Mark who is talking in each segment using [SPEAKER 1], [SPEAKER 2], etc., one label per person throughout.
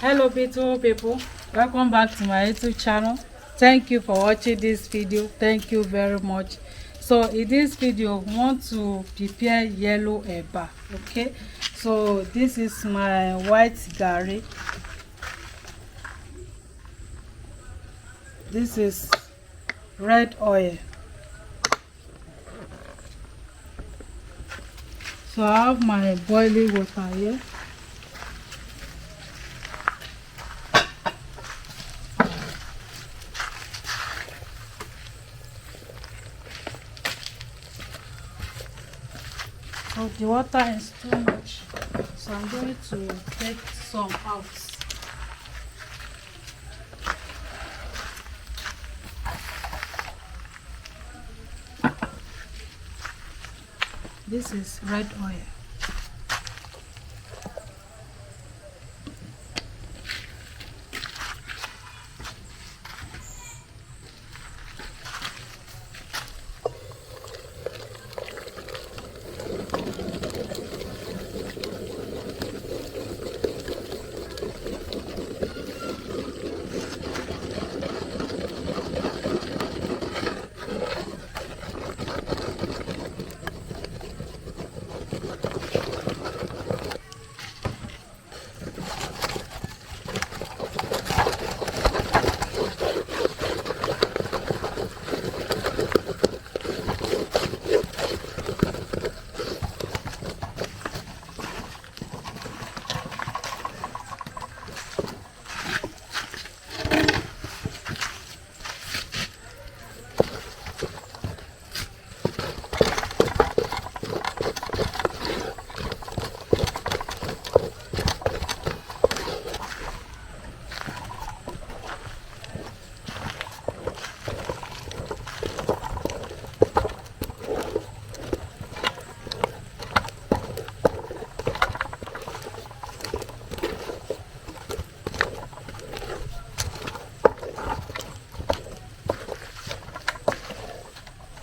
[SPEAKER 1] Hello beautiful people, welcome back to my YouTube channel. Thank you for watching this video. Thank you very much. So in this video I want to prepare yellow eba. Okay, so this is my white garri. This is red oil. So I have my boiling water here. So the water is too much, so I'm going to take some out. This is red oil.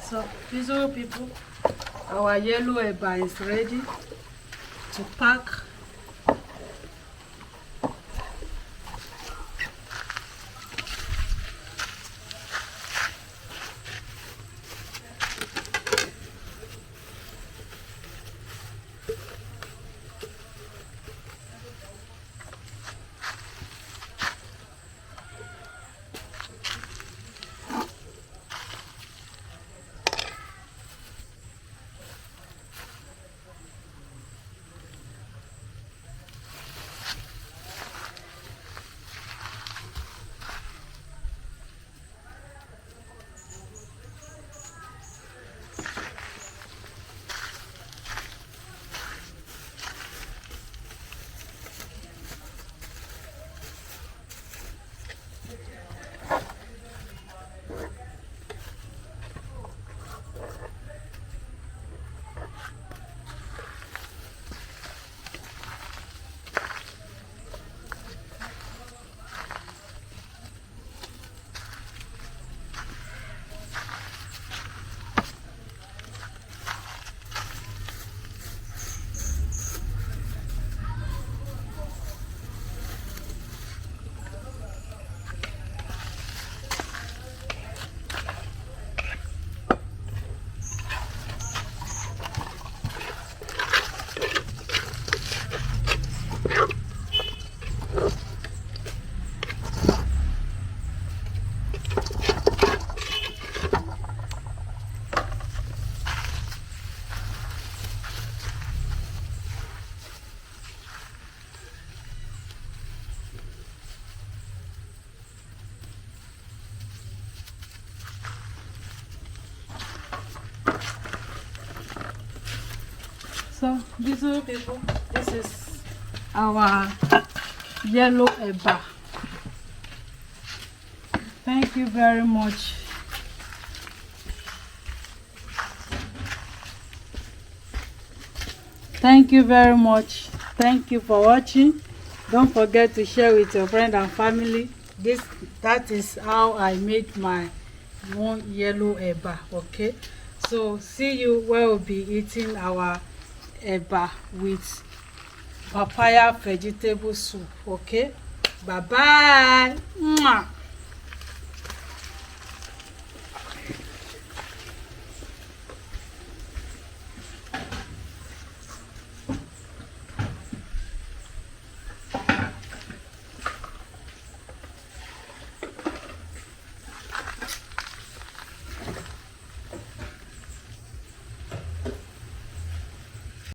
[SPEAKER 1] So beautiful people, our yellow eba is ready to pack. So beautiful people, this is our yellow eba. Thank you very much. Thank you very much. Thank you for watching. Don't forget to share with your friend and family. That is how I made my one yellow eba. Okay, so see you where we'll be eating our eba with papaya vegetable soup. Okay, Bye bye. Mwah.